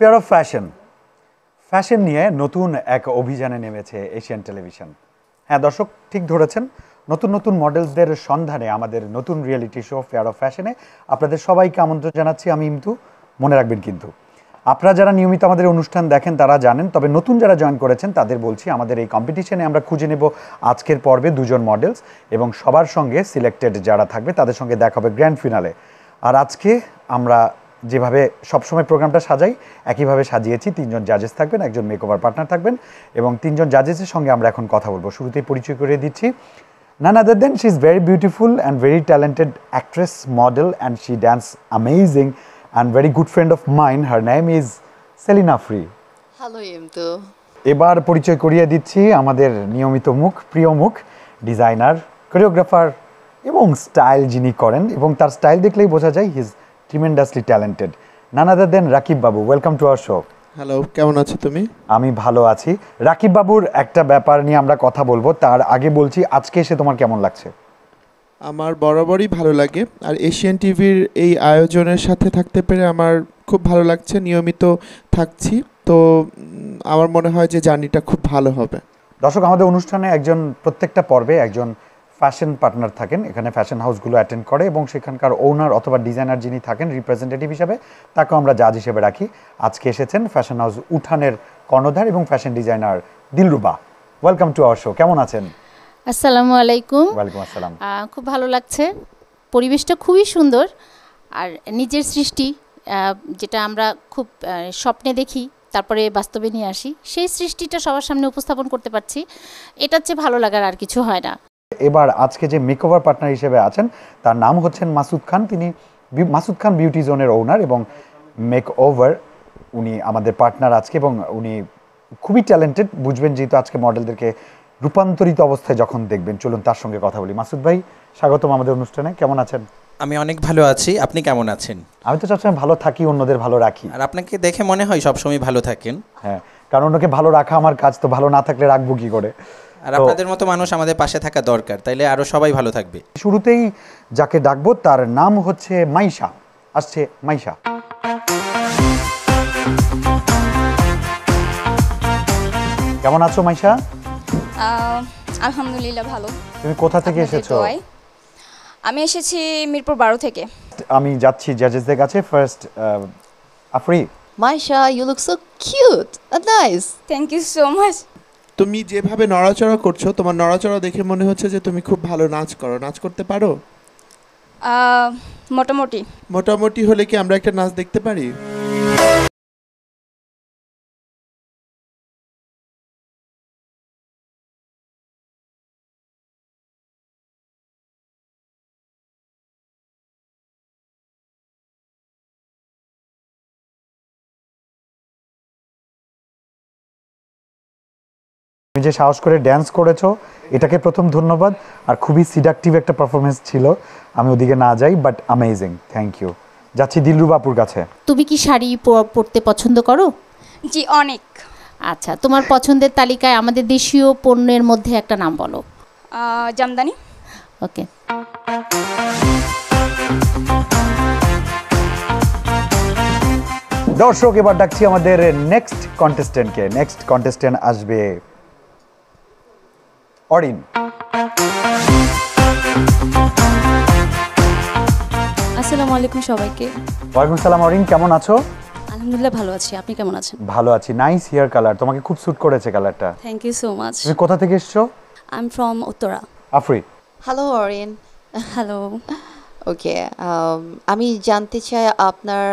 Fair of fashion নিয়ে নতুন এক অভিযানে নেমেছে এশিয়ান টেলিভিশন। হ্যাঁ দর্শক, ঠিক ধরেছেন, নতুন নতুন মডেলসদের সন্ধানে আমাদের নতুন রিয়েলিটি শো ফেয়ার অফ ফ্যাশনে আপনাদের সবাইকে আমন্ত্রণ জানাচ্ছি। আমি ইমতু। মনে রাখবেন কিন্তু আপনারা যারা নিয়মিত আমাদের অনুষ্ঠান দেখেন তারা জানেন, তবে নতুন যারা জয়েন করেছেন তাদের বলছি, আমাদের এই কম্পিটিশনে আমরা খুঁজে নেব আজকের পর্বে দুজন মডেলস, এবং সবার সঙ্গে সিলেক্টেড যারা থাকবে তাদের সঙ্গে দেখা হবে গ্র্যান্ড ফিনালে। আর আজকে আমরা যেভাবে সবসময় প্রোগ্রামটা সাজাই একইভাবে সাজিয়েছি। তিনজন জাজেস থাকবেন, একজন মেকওভার পার্টনার থাকবেন, এবং তিনজন জাজেসের সঙ্গে আমরা এখন কথা বলবো। শুরুতেই পরিচয় করিয়ে দিচ্ছি, none other than she is very beautiful and very talented actress, model, and she dance amazing and very good friend of mine. Her name is Selina Free. Hello Imtu. এবার পরিচয় করিয়ে দিচ্ছি আমাদের নিয়মিত মুখ, প্রিয় মুখ, ডিজাইনার, কোরিওগ্রাফার এবং স্টাইল যিনি করেন, এবং তার স্টাইল দেখলেই বোঝা যায় he is tremendously talented. none other than Rakib Babu. Welcome to our show. Hello, কেমন আছো তুমি? আমি ভালো আছি। রাকিব বাবুর একটা ব্যাপার নিয়ে আমরা কথা বলবো, তার আগে বলছি আজকে এসে তোমার কেমন লাগছে? আমার বরাবরই ভালো লাগে, আর এশিয়ান টিভির এই আয়োজনের সাথে থাকতে পেরে আমার খুব ভালো লাগছে। নিয়মিত থাকছি তো আমার মনে হয় যে জার্নিটা খুব ভালো হবে। দর্শক, আমাদের অনুষ্ঠানে প্রত্যেকটা পর্বে একজন ফ্যাশন পার্টনার থাকেন, এখানে ফ্যাশন হাউসগুলো অ্যাটেন্ড করে, এবং সেখানকার ওনার অথবা ডিজাইনার যিনি থাকেন রিপ্রেজেন্টেটিভ হিসেবে, তাকেও আমরা জাজ হিসেবে রাখি। আজকে এসেছেন ফ্যাশন হাউস উঠানের কর্ণধার এবং fashion designer Dilruba. Welcome to our show. কেমন আছেন? আসসালামু আলাইকুম। ওয়ালাইকুম আসসালাম। খুব ভালো লাগছে, পরিবেশটা খুবই সুন্দর, আর নিজের সৃষ্টি যেটা আমরা খুব স্বপ্নে দেখি তারপরে বাস্তবে নিয়ে আসি, সেই সৃষ্টিটা সবার সামনে উপস্থাপন করতে পারছি, এটার চেয়ে ভালো লাগার আর কিছু হয় না। এবার আজকে যে মেকওভার পার্টনার হিসেবে আছেন তার নাম হচ্ছেন মাসুদ খান। তিনি মাসুদ খান বিউটি জোনের ওনার এবং মেকওভার, উনি আমাদের পার্টনার আজকে, এবং উনি খুবই ট্যালেন্টেড। বুঝবেন যেহেতু আজকে মডেলদেরকে রূপান্তরিত অবস্থায় যখন দেখবেন। চলুন তার সঙ্গে কথা বলি। মাসুদ ভাই, স্বাগতম আমাদের অনুষ্ঠানে। কেমন আছেন? আমি অনেক ভালো আছি, আপনি কেমন আছেন? আমি তো সবসময় ভালো থাকি, অন্যদের ভালো রাখি। আর আপনাকে দেখে মনে হয় সবসময় ভালো থাকেন। হ্যাঁ, কারণ অন্যকে ভালো রাখা আমার কাজ, তো ভালো না থাকলে রাখবো কি করে? আর আপনাদের মতো মানুষ আমাদের পাশে থাকা দরকার, তাইলে আরো সবাই ভালো থাকবে। শুরুতেই যাকে ডাকবো তার নাম হচ্ছে মাইশা। আসছে মাইশা। কেমন আছো মাইশা? আলহামদুলিল্লাহ ভালো। তুমি কোথা থেকে এসেছো? আমি এসেছি মিরপুর 12 থেকে। আমি যাচ্ছি জাজেসদের কাছে। First Afri. Maisha, you look so cute and nice. Thank you so much. তুমি যেভাবে নড়াচড়া করছো, তোমার নড়াচড়া দেখে মনে হচ্ছে যে তুমি খুব ভালো নাচ করো। নাচ করতে পারো? মোটামুটি। মোটামুটি হলে কি আমরা একটা নাচ দেখতে পারি? তুমি যে সাহস করে ড্যান্স করেছো এটাকে প্রথম ধন্যবাদ, আর খুবই সিডাকটিভ একটা পারফরমেন্স ছিল। আমি ওদিকে না যাই, বাট অ্যামেজিং। Thank you. যাচ্ছি দিলরুবাপুর কাছে। তুমি কি শাড়ি পরতে পছন্দ করো? জি, অনেক। আচ্ছা, তোমার পছন্দের তালিকায় আমাদের দেশীয় পণ্যের মধ্যে একটা নাম বলো। জামদানি। ওকে। দর্শক, এবার ডাকছি আমাদের নেক্সট কন্টেস্টেন্টকে। নেক্সট কন্টেস্টেন্ট আসবে অরিন। আসসালামু আলাইকুম সবাইকে। ওয়ালাইকুম সালাম। অরিন, কেমন আছো? আলহামদুলিল্লাহ ভালো আছি, আপনি কেমন আছেন? ভালো আছি। নাইস হেয়ার কালার, তোমাকে খুব স্যুট করেছে কালারটা। Thank you so much. তুমি কোথা থেকে এসছো? I am from Uttara. Afri. Hello Orin. Hello. Okay, আমি জানতে চাই আপনার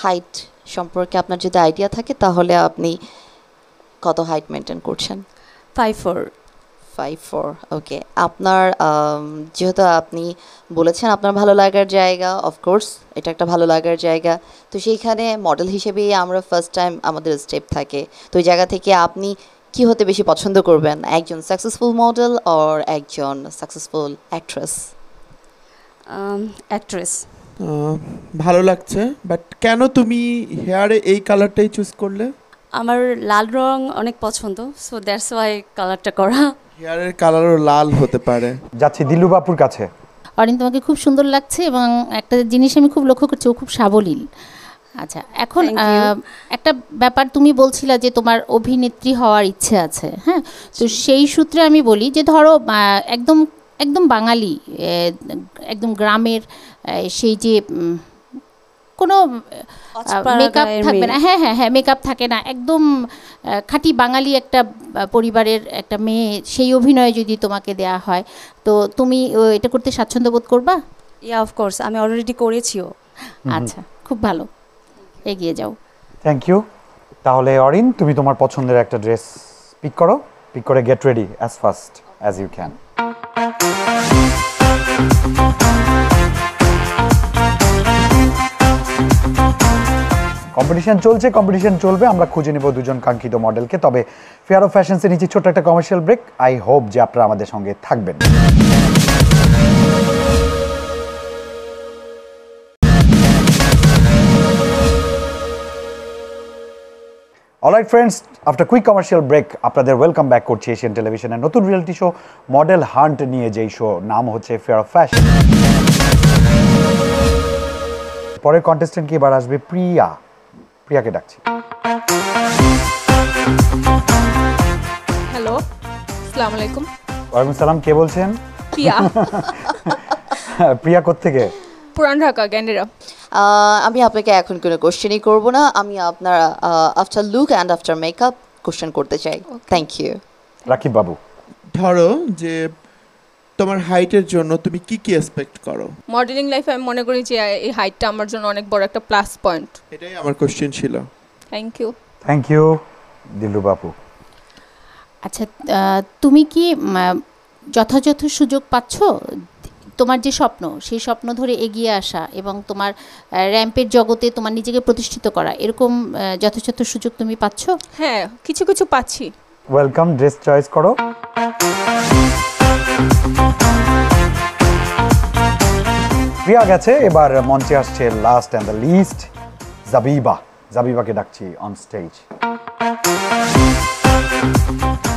হাইট সম্পর্কে আপনার যদি আইডিয়া থাকে তাহলে আপনি কত হাইট মেনটেন করছেন? 5'4". 5'4". ওকে, আপনার যেহেতু আপনি বলেছেন আপনার ভালো লাগার জায়গা, অফকোর্স এটা একটা ভালো লাগার জায়গা, তো সেইখানে মডেল হিসেবেই আমরা ফার্স্ট টাইম আমাদের স্টেপ থাকে, তো ওই জায়গা থেকে আপনি কি হতে বেশি পছন্দ করবেন, একজন সাকসেসফুল মডেল অর একজন সাকসেসফুল অ্যাক্ট্রেস? অ্যাক্ট্রেস। ভালো লাগছে, বাট কেন তুমি হেয়ারে এই কালারটাই চুজ করলে? আমার লাল রং অনেক পছন্দ, সো দ্যাটস ওয়াই কালারটা করা। হেয়ারের কালারও লাল হতে পারে। যাচ্ছি দিলরুবাপুর কাছে। অরিন, তোমাকে খুব সুন্দর লাগছে, এবং একটা জিনিস আমি খুব লক্ষ্য করছি, ও খুব সাবলীল। আচ্ছা এখন Thank you. একটা ব্যাপার তুমি বলছিলা যে তোমার অভিনেত্রী হওয়ার ইচ্ছে আছে, হ্যাঁ, তো সেই সূত্রে আমি বলি যে ধরো একদম একদম বাঙালি একদম গ্রামের সেই যে কোনো মেকআপ থাকবে না, হ্যাঁ হ্যাঁ হ্যাঁ মেকআপ থাকে না, একদম খাঁটি বাঙালি একটা পরিবারের একটা মেয়ে, সেই অভিনয় যদি তোমাকে দেয়া হয় তো তুমি এটা করতে স্বাচ্ছন্দ্য বোধ করবা? ইয়া অফ কোর্স, আমি অলরেডি করেছিও। আচ্ছা, খুব ভালো, এগিয়ে যাও। Thank you. তাহলে অরিন, তুমি তোমার পছন্দের একটা ড্রেস পিক করো, পিক করে get ready as fast as you can. Competition চলছে, কম্পিটিশন চলবে, আমরা খুঁজে নেব দুজন কাঙ্ক্ষিত মডেলকে। তবে ফেয়ার অফ ফ্যাশনসের নিচে ছোট্ট একটা কমার্শিয়াল ব্রেক। আই হোপ যে আপনারা আমাদের সঙ্গে থাকবেন। Alright friends, after quick commercial break আপনাদের ওয়েলকাম ব্যাক করছি এশিয়ান টেলিভিশনের নতুন রিয়েলিটি শো মডেল হান্ট নিয়ে, যেই শো নাম হচ্ছে ফেয়ার অফ ফ্যাশন। পরের কন্টেস্টেন্ট কি এবার আসবে প্রিয়া। প্রিয়াকে ডাকছি। হ্যালো, আসসালামু আলাইকুম। ওয়ালাইকুম সালাম, কে বলছেন? প্রিয়া। প্রিয়া কোত্থেকে? পুরান ঢাকা, গ্যান্ডেরা। আমি আপনাকে এখন কোনো কোশ্চেনই করব না, আমি আপনার after look and after makeup question করতে চাই। Thank you. রাকিব বাবু, ধরো যে তোমার হাইটের জন্য তুমি কি কি এক্সপেক্ট করো? মডেলিং লাইফে আমি মনে করি যে এই হাইটটা আমার জন্য অনেক বড় একটা প্লাস পয়েন্ট। এটাই আমার কোশ্চেন ছিল। Thank you. Thank you. Dillu Babu, আচ্ছা, তুমি কি যথাযথ সুযোগ পাচ্ছ তোমার যে স্বপ্ন, সেই স্বপ্ন ধরে এগিয়ে আসা এবং তোমার র্যাম্পের জগতে তোমার নিজেকে প্রতিষ্ঠিত করা, এরকম যথাযথ সুযোগ তুমি পাচ্ছ? হ্যাঁ, কিছু কিছু পাচ্ছি। ওয়েলকাম। ড্রেস চয়েস করো। প্রিয়া গেছে, এবার মঞ্চে আসছে লাস্ট অ্যান্ড দ্য লিস্ট জাবিবা। জাবিবাকে ডাকছি অন স্টেজ।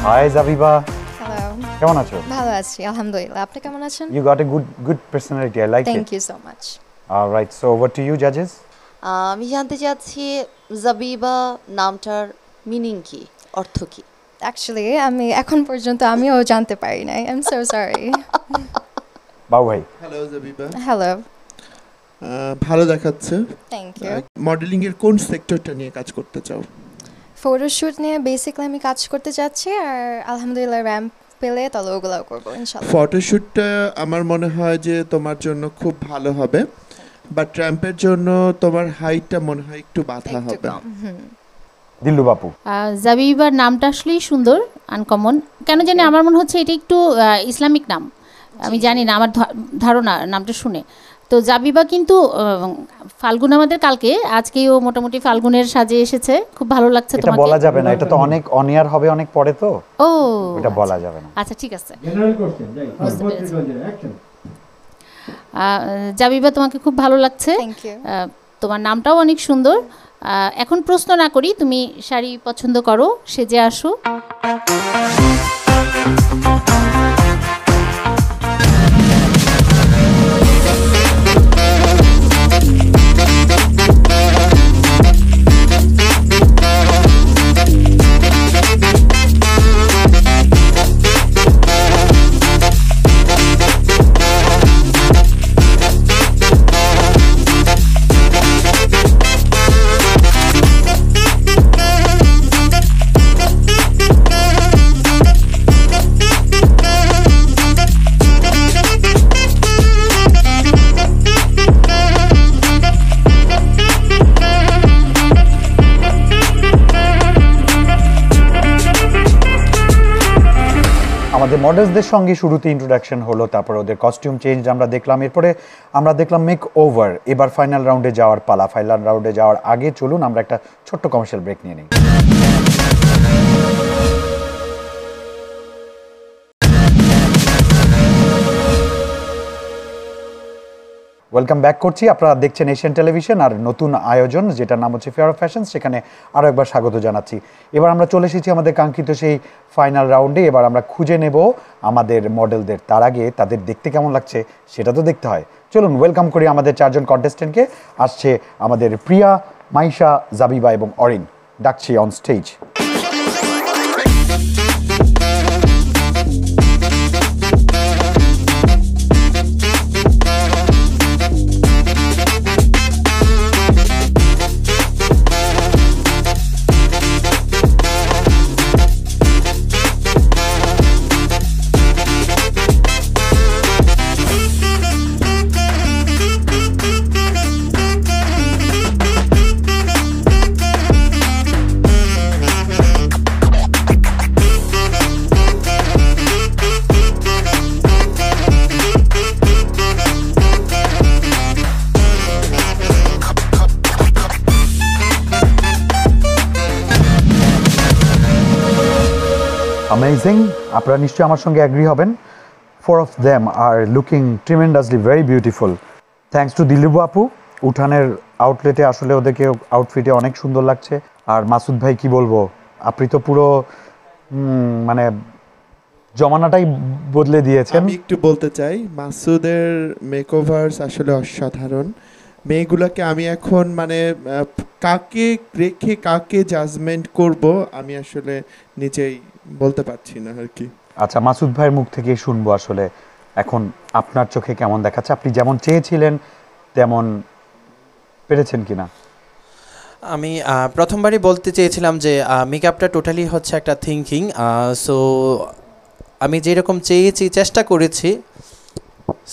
হাই জাবিবা, হ্যালো, কেমন আছো? ভালো আছি আলহামদুলিল্লাহ। আপনি কেমন আছেন? You got a good personality. I like Thank it. you so much. All right. So over to you, judges. আমি জানতে চাচ্ছি জাবিবা নামটার মিনিং কি, অর্থ কি? Actually, আমি এখন পর্যন্ত আমিও জানতে পারি নাই। I'm so sorry. বাবু ভাই, হ্যালো জাবিবা। Hello. ভালো দেখাচ্ছে। Thank you. মডেলিং এর কোন সেক্টরটা নিয়ে কাজ করতে চাও? ফটোশুট নিয়ে বেসিক্যালি আমি কাজ করতে যাচ্ছি, আর আলহামদুলিল্লাহ র্যাম্প পেলে তাহলে ওগুলোও করবো ইনশাআল্লাহ। ফটোশুটটা আমার মনে হয় যে তোমার জন্য খুব ভালো হবে, বাট র্যাম্পের জন্য তোমার হাইটটা মনে হয় একটু বাধা একটু হবে। কম। দিল্লু বাপু। জাবিবার নামটা আসলেই সুন্দর, আনকমন। কেন জানি আমার মনে হচ্ছে এটা একটু ইসলামিক নাম, আমি জানি না, আমার ধারণা নামটা শুনে। তো জাবিবা কিন্তু ফাল্গুন আমাদের কালকে, আজকেও মোটামুটি ফাল্গুনের সাজে এসেছে, খুব ভালো লাগছে এটা তোমাকে। বলা যাবে না, এটা তো অনেক অনিয়ার হবে অনেক পরে, তো ও এটা বলা যাবে না। আচ্ছা ঠিক আছে। জাবিবা তোমাকে খুব ভালো লাগছে, Thank you. তোমার নামটাও অনেক সুন্দর। এখন প্রশ্ন না করি, তুমি শাড়ি পছন্দ করো, সেজে আসো। আমাদের মডেলসদের সঙ্গে শুরুতে ইন্ট্রোডাকশন হলো, তারপরে ওদের কস্টিউম চেঞ্জ আমরা দেখলাম, এরপরে আমরা দেখলাম মেক ওভার। এবার ফাইনাল রাউন্ডে যাওয়ার পালা। ফাইনাল রাউন্ডে যাওয়ার আগে চলুন আমরা একটা ছোট্ট কমার্শিয়াল ব্রেক নিয়ে নিই। ওয়েলকাম ব্যাক করছি। আপনারা দেখছেন এশিয়ান টেলিভিশন আর নতুন আয়োজন যেটার নাম হচ্ছে ফেয়ার অফ ফ্যাশন, সেখানে আরও একবার স্বাগত জানাচ্ছি। এবার আমরা চলে এসেছি আমাদের কাঙ্ক্ষিত সেই ফাইনাল রাউন্ডে। এবার আমরা খুঁজে নেব আমাদের মডেলদের। তার আগে তাদের দেখতে কেমন লাগছে সেটা তো দেখতে হয়। চলুন ওয়েলকাম করি আমাদের চারজন কন্টেস্টেন্টকে। আসছে আমাদের প্রিয়া, মাইশা, জাবিবা এবং অরিন। ডাকছি অন স্টেজ। Amazing. আপনারা নিশ্চয়ই আমার সঙ্গে অ্যাগ্রি হবেন। 4 of them are looking tremendously very beautiful. Thanks to Dilip আপু, উঠানের আউটলেটে আসলে ওদেরকে আউটফিটে অনেক সুন্দর লাগছে। আর মাসুদ ভাই কি বলবো, আপনি তো পুরো মানে জমানাটাই বদলে দিয়েছেন। আমি একটু বলতে চাই, মাসুদের মেকওভারস আসলে অসাধারণ। মেয়েগুলোকে আমি এখন মানে কাকে রেখে কাকে জাজমেন্ট করব আমি আসলে নিজেই বলতে পারছি না আর কি। আচ্ছা, মাসুদ ভাইয়ের মুখ থেকেই শুনবো আসলে এখন আপনার চোখে কেমন দেখাচ্ছে, আপনি যেমন চেয়েছিলেন তেমন পেরেছেন কিনা? আমি প্রথমবারই বলতে চেয়েছিলাম যে মেকআপটা টোটালি হচ্ছে একটা থিঙ্কিং। সো আমি যেরকম চেয়েছি চেষ্টা করেছি,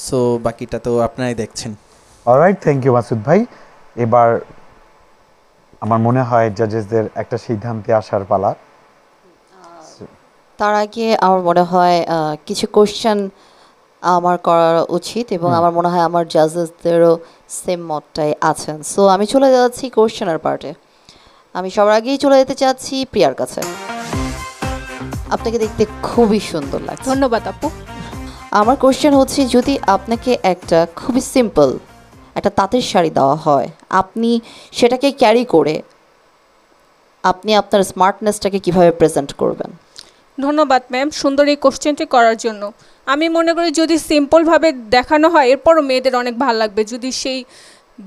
সো বাকিটা তো আপনারাই দেখছেন। অলরাইট, থ্যাংক ইউ মাসুদ ভাই। এবার আমার মনে হয় জাজেসদের একটা সিদ্ধান্তে আসার পালা। তার আগে আমার মনে হয় কিছু কোশ্চেন আমার করা উচিত এবং আমার মনে হয় আমার জাজেসদেরও সেম মতটাই আছেন। সো আমি চলে যাচ্ছি কোশ্চেনের পার্টে। আমি সবার আগেই চলে যেতে চাচ্ছি প্রিয়ার কাছে। আপনাকে দেখতে খুবই সুন্দর লাগছে। ধন্যবাদ আপু। আমার কোশ্চেন হচ্ছে, যদি আপনাকে একটা খুবই সিম্পল একটা তাঁতের শাড়ি দেওয়া হয়, আপনি সেটাকে ক্যারি করে আপনি আপনার স্মার্টনেসটাকে কিভাবে প্রেজেন্ট করবেন? ধন্যবাদ ম্যাম সুন্দর এই কোশ্চেনটি করার জন্য। আমি মনে করি যদি সিম্পলভাবে দেখানো হয় এরপরও মেয়েদের অনেক ভালো লাগবে, যদি সেই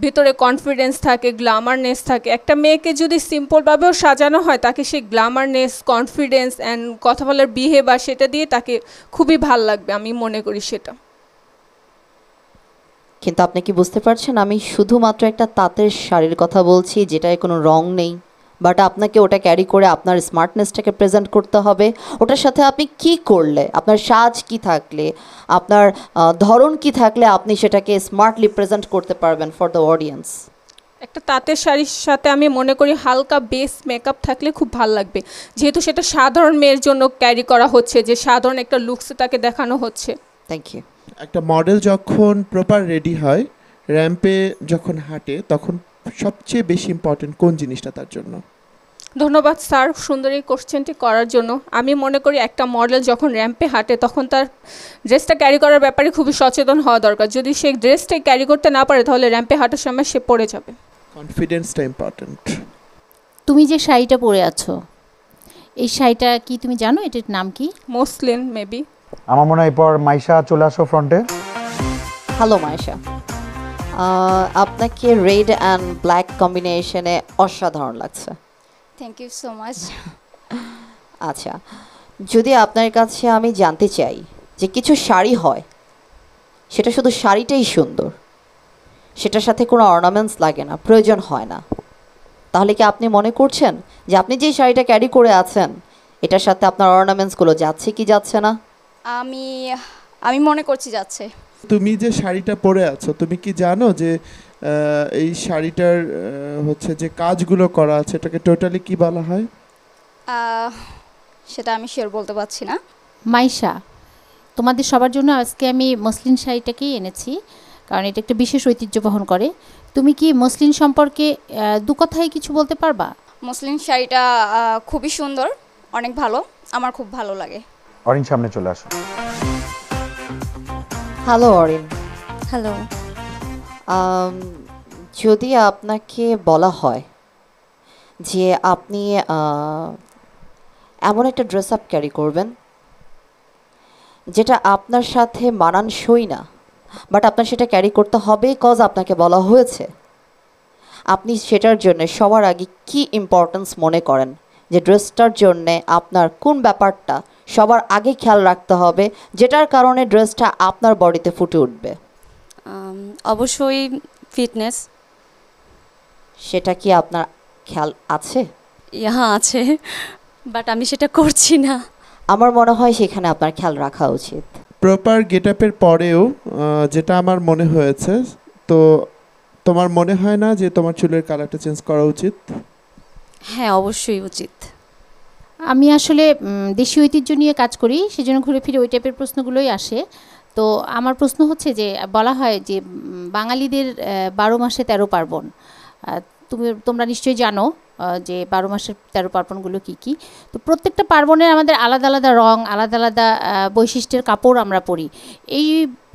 ভিতরে কনফিডেন্স থাকে, গ্ল্যামারনেস থাকে। একটা মেয়েকে যদি সিম্পলভাবেও সাজানো হয়, তাকে সেই গ্ল্যামারনেস, কনফিডেন্স অ্যান্ড কথা বলার বিহেভিয়ার সেটা দিয়ে তাকে খুবই ভালো লাগবে, আমি মনে করি সেটা। কিন্তু আপনি কি বুঝতে পারছেন, আমি শুধুমাত্র একটা তাঁতের শাড়ির কথা বলছি যেটায় কোনো রং নেই, বাট আপনাকে ওটা ক্যারি করে আপনার স্মার্টনেসটাকে প্রেজেন্ট করতে হবে। ওটার সাথে আপনি কি করলে, আপনার সাজ কি থাকলে, আপনার ধরন কি থাকলে আপনি সেটাকে স্মার্টলি প্রেজেন্ট করতে পারবেন ফর দ্য অডিয়েন্স। একটা তাঁতের শাড়ির সাথে আমি মনে করি হালকা বেস মেকআপ থাকলে খুব ভালো লাগবে, যেহেতু সেটা সাধারণ মেয়ের জন্য ক্যারি করা হচ্ছে, যে সাধারণ একটা লুকসে তাকে দেখানো হচ্ছে। Thank you. একটা মডেল যখন প্রপার রেডি হয়, র্যাম্পে যখন হাঁটে, তখন সবচেয়ে বেশি ইম্পর্টেন্ট কোন জিনিসটা তার জন্য? ধন্যবাদ স্যার সুন্দর এই কোশ্চেনটি করার জন্য। আমি মনে করি একটা মডেল যখন র্যাম্পে হাঁটে তখন তার ড্রেসটা ক্যারি করার ব্যাপারে খুবই সচেতন হওয়া দরকার। যদি সেই ড্রেসটাই ক্যারি করতে না পারে তাহলে র্যাম্পে হাঁটার সময় সে পড়ে যাবে। কনফিডেন্সটা ইম্পর্টেন্ট। তুমি যে শাড়িটা পরে আছো, এই শাড়িটা কি তুমি জানো এটার নাম কি? Muslin maybe. আমার মনে হয় এরপর মাইশা চলে আসো ফ্রন্টে। হ্যালো মাইশা, আপনাকে রেড অ্যান্ড ব্ল্যাক কম্বিনেশনে অসাধারণ লাগছে। Thank you so much. আচ্ছা, যদি আপনার কাছে আমি জানতে চাই যে কিছু শাড়ি হয় সেটা শুধু শাড়িটাই সুন্দর, সেটার সাথে কোনো অর্নামেন্টস লাগে না, প্রয়োজন হয় না, তাহলে কি আপনি মনে করছেন যে আপনি যে শাড়িটা ক্যারি করে আছেন এটার সাথে আপনার অর্নামেন্টসগুলো যাচ্ছে কি যাচ্ছে না? আমি মনে করছি যাচ্ছে। তুমি যে শাড়িটা পরে আছো, তুমি কি জানো যে এই শাড়িটার হচ্ছে যে কাজগুলো করা আছে এটাকে টোটালি কি বলা হয়? সেটা আমি শিওর বলতে পারছি না। মাইশা, তোমাদের সবার জন্য আজকে আমি মসলিন শাড়িটাকেই এনেছি, কারণ এটা একটা বিশেষ ঐতিহ্য বহন করে। তুমি কি মসলিন সম্পর্কে দু কথায় কিছু বলতে পারবা? মসলিন শাড়িটা খুবই সুন্দর, অনেক ভালো, আমার খুব ভালো লাগে। অরিন সামনে চলে আসো। হ্যালো অরিন। হ্যালো। যদি আপনাকে বলা হয় যে আপনি এমন একটা ড্রেস আপ ক্যারি করবেন যেটা আপনার সাথে মানানসই না, বাট আপনার সেটা ক্যারি করতে হবে কজ আপনাকে বলা হয়েছে, আপনি সেটার জন্য সবার আগে কি ইম্পর্টেন্স মনে করেন, যে ড্রেসটার জন্য আপনার কোন ব্যাপারটা সবার আগে খেয়াল রাখতে হবে, যেটার কারণে ড্রেসটা আপনার বডিতে ফুটে উঠবে? অবশ্যই ফিটনেস। সেটা কি আপনার খেয়াল আছে? ইহা আছে, বাট আমি সেটা করছি না। আমার মনে হয় সেখানে আপনার খেয়াল রাখা উচিত। প্রপার গেট আপের পরেও যেটা আমার মনে হয়েছে, তো তোমার মনে হয় না যে তোমার চুলের কালারটা চেঞ্জ করা উচিত? হ্যাঁ, অবশ্যই উচিত। আমি আসলে দেশীয় ঐতিহ্য নিয়ে কাজ করি, সেজন্য ঘুরে ফিরে ওই টাইপের প্রশ্নগুলোই আসে। তো আমার প্রশ্ন হচ্ছে যে বলা হয় যে বাঙালিদের 12 মাসে 13 পার্বণ। তোমরা নিশ্চয়ই জানো যে 12 মাসের 13 পার্বণগুলো কী কী। তো প্রত্যেকটা পার্বণের আমাদের আলাদা আলাদা রং, আলাদা আলাদা বৈশিষ্ট্যের কাপড় আমরা পরি। এই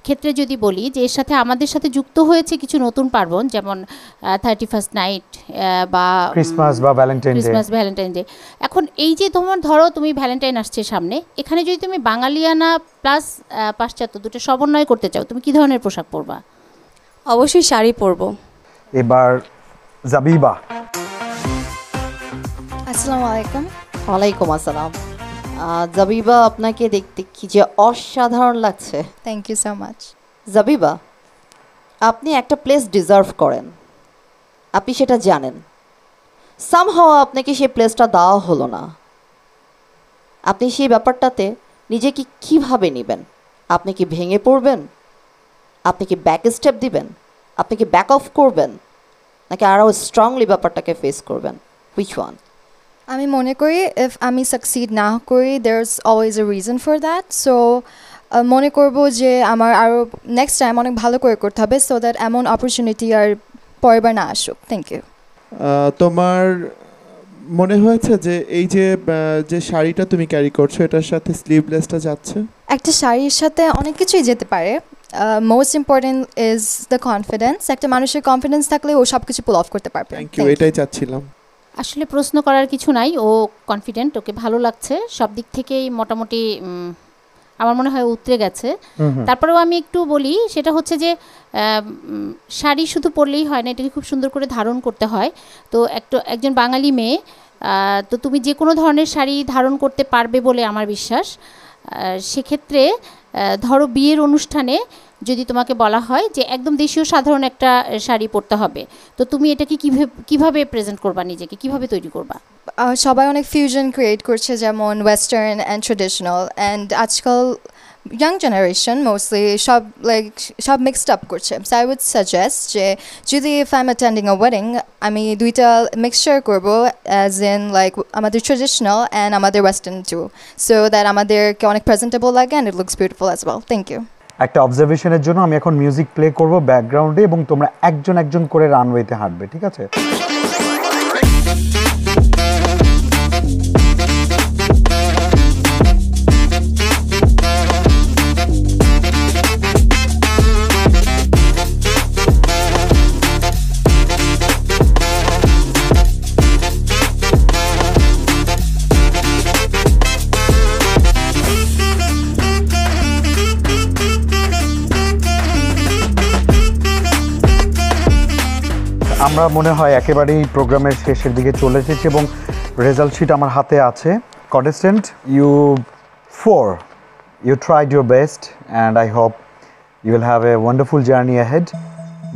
ক্ষেত্রে যদি বলি যে এর সাথে আমাদের সাথে যুক্ত হয়েছে কিছু নতুন পার্বণ, যেমন 31st নাইট বা ক্রিসমাস বা ভ্যালেন্টাইন ডে। এখন এই যে তোমার ধরো তুমি ভ্যালেন্টাইন আসছে সামনে, এখানে যদি তুমি বাঙালিয়ানা প্লাস পাশ্চাত্য দুটো সমন্বয় করতে চাও, তুমি কি ধরনের পোশাক পরবা? অবশ্যই শাড়ি পরবো। এবার জাবিবা। আসসালামু আলাইকুম। ওয়ালাইকুম আসসালাম। জাবিবা, আপনাকে দেখতে কি যে অসাধারণ লাগছে। Thank you so much. Jabiba, আপনি একটা প্লেস ডিজার্ভ করেন, আপনি সেটা জানেন, সামহাও আপনাকে সেই প্লেসটা দেওয়া হলো না। আপনি সেই ব্যাপারটাতে নিজেকে কিভাবে নেবেন? আপনি কি ভেঙে পড়বেন? আপনি কি ব্যাক স্টেপ দিবেন? আপনি কি ব্যাক অফ করবেন, নাকি আরও স্ট্রংলি ব্যাপারটাকে ফেস করবেন? Which one? আমি মনে করি ইফ আমি সাকসিড না করি there is always a reason for that. So মনে করব যে আমার আরও নেক্সট টাইম অনেক ভালো করে করতে হবে, সো দ্যাট এমন অপরচুনিটি আর পরেরবার না আসুক। Thank you. তোমার মনে হয়েছে যে এই যে শাড়িটা তুমি ক্যারি করছো এটার সাথে স্লিভলেসটা যাচ্ছে? একটা শাড়ির সাথে অনেক কিছুই যেতে পারে। Most important is the confidence. একটা মানুষের কনফিডেন্স থাকলে ও সব কিছু পুল অফ করতে পারবে। থ্যাংক ইউ, এটাই চাচ্ছিলাম। আসলে প্রশ্ন করার কিছু নাই, ও কনফিডেন্ট, ওকে ভালো লাগছে, সব দিক থেকেই মোটামুটি আমার মনে হয় উতরে গেছে। তারপরেও আমি একটু বলি, সেটা হচ্ছে যে শাড়ি শুধু পরলেই হয় না, এটাকে খুব সুন্দর করে ধারণ করতে হয়। তো একজন বাঙালি মেয়ে, তো তুমি যে কোনো ধরনের শাড়ি ধারণ করতে পারবে বলে আমার বিশ্বাস। সেক্ষেত্রে ধরো বিয়ের অনুষ্ঠানে যদি তোমাকে বলা হয় যে একদম দেশীয় সাধারণ একটা শাড়ি পরতে হবে, তো তুমি এটাকে কিভাবে প্রেজেন্ট করবা, নিজেকে কিভাবে তৈরি করবা? সবাই অনেক ফিউশন ক্রিয়েট করছে, যেমন ওয়েস্টার্ন অ্যান্ড ট্রেডিশনাল, অ্যান্ড আজকাল ইয়াং জেনারেশন মোস্টলি সব মিক্সড আপ করছে। সো আই উড সাজেস্ট যে যদি if I am attending a wedding, আমি দুইটা মিক্সচার করবো, অ্যাজ ইন লাইক আমাদের ট্রেডিশনাল অ্যান্ড আমাদের ওয়েস্টার্ন টু, সো দ্যাট আমাদেরকে অনেক প্রেজেন্টেবল লাগে and it looks beautiful as well. Thank you. একটা অবজারভেশনের জন্য আমি এখন মিউজিক প্লে করব ব্যাকগ্রাউন্ডে, এবং তোমরা একজন একজন করে রানওয়েতে হাঁটবে, ঠিক আছে? আমরা মনে হয় একেবারেই প্রোগ্রামের শেষের দিকে চলে এসেছি, এবং রেজাল্ট শিট আমার হাতে আছে। Contestant, you tried your best and I hope you will have a wonderful journey ahead,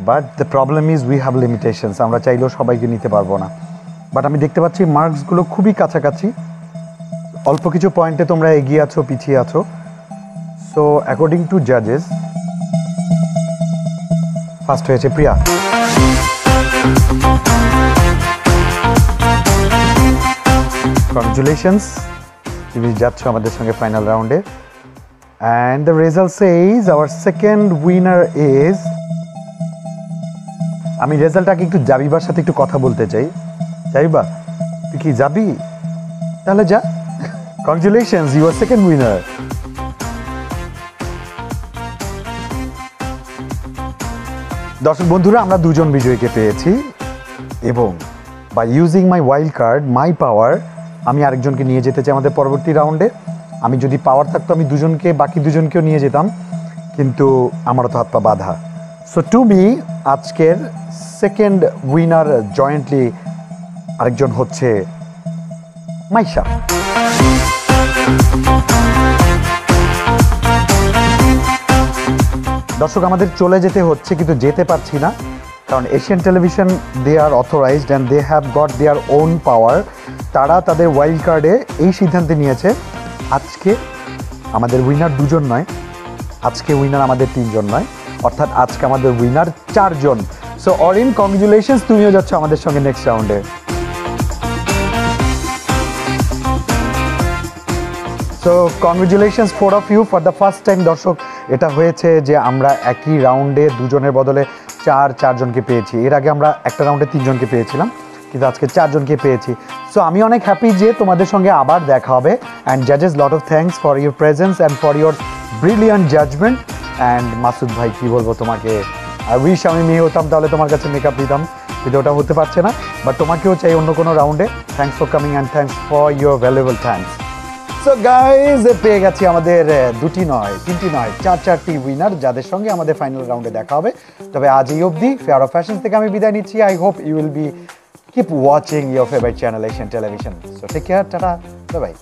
but the problem is we have limitations. আমরা চাইলেও সবাইকে নিতে পারবো না, বাট আমি দেখতে পাচ্ছি মার্কসগুলো খুবই কাছাকাছি, অল্প কিছু পয়েন্টে তোমরা এগিয়ে আছো, পিছিয়ে আছো। সো অ্যাকর্ডিং টু জাজেস, ফার্স্ট হয়েছে প্রিয়া। কনগ্রাচুলেশনস, তুমি যাচ্ছ আমাদের সঙ্গে ফাইনাল রাউন্ডে। And the result says our second winner is, আমি রেজাল্টটাকে একটু জাবিবার সাথে একটু কথা বলতে চাই। জাবিবা, তুই কি যাবি? তাহলে যা। Congratulations, you are second winner. দর্শক বন্ধুরা, আমরা দুজন বিজয়ীকে পেয়েছি, এবং by using my wild card, my power, আমি আরেকজনকে নিয়ে যেতে চাই আমাদের পরবর্তী রাউন্ডে। আমি যদি পাওয়ার থাকতো আমি বাকি দুজনকেও নিয়ে যেতাম, কিন্তু আমারও তো হাত পা বাঁধা। সো টু মি, আজকের সেকেন্ড উইনার জয়েন্টলি আরেকজন হচ্ছে মাইশা। দর্শক আমাদের চলে যেতে হচ্ছে, কিন্তু যেতে পারছি না, কারণ Asian television they are authorised and they have got their own power. তারা তাদের ওয়াইল্ড কার্ডে এই সিদ্ধান্তে নিয়েছে আজকে আমাদের উইনার দুজন নয়, আজকে উইনার আমাদের তিনজন নয়, অর্থাৎ আজকে আমাদের উইনার চারজন। সো অরিন, কংগ্রেচুলেশনস, তুমিও যাচ্ছ আমাদের সঙ্গে নেক্সট রাউন্ডে। So congratulations four of you for the first time. দর্শক এটা হয়েছে যে আমরা একই রাউন্ডে দুজনের বদলে চারজনকে পেয়েছি। এর আগে আমরা একটা রাউন্ডে তিনজনকে পেয়েছিলাম, কিন্তু আজকে চারজনকে পেয়েছি। সো আমি অনেক হ্যাপি যে তোমাদের সঙ্গে আবার দেখা হবে। অ্যান্ড জাজেস, lot of thanks for your presence and for your brilliant judgement. And Masud ভাই, কী বলবো তোমাকে, আই উইশ আমি মেয়ে হতাম, তাহলে তোমার কাছে মেকআপ দিতাম, কিন্তু ওটা হতে পারছে না। বাট তোমাকেও চাই অন্য কোনো রাউন্ডে। Thanks for coming and thanks for your valuable thanks. So guys, পেয়ে গেছি আমাদের দুটি নয়, তিনটি নয়, চারটি উইনার, যাদের সঙ্গে আমাদের ফাইনাল রাউন্ডে দেখা হবে। তবে আজ এই অবধি ফেয়ার অফ ফ্যাশন থেকে আমি বিদায় নিচ্ছি। I hope you will be keep watching your favourite channel Asian Television. So take care, tata, bye by.